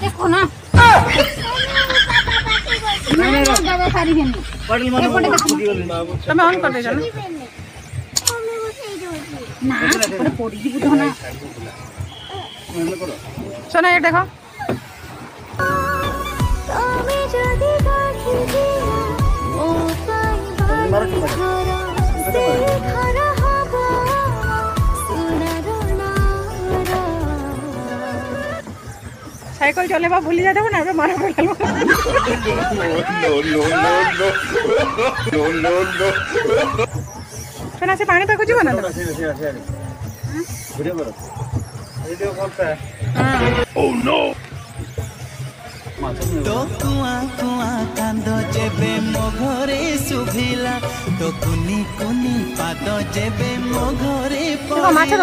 देखो ना दादा सारी है तमे ऑन कर दे जाना ना पर पड़ी जी बुझो ना सुना ये देखो साइकिल चलेबा भूली जाते ना मारा पड़ल सुना से पानी पाक जीव ना तो कुआ कुआ कांद जेबे मो घरे सुभिला तो कुनी कुनी पाद जेबे मो घरे माछ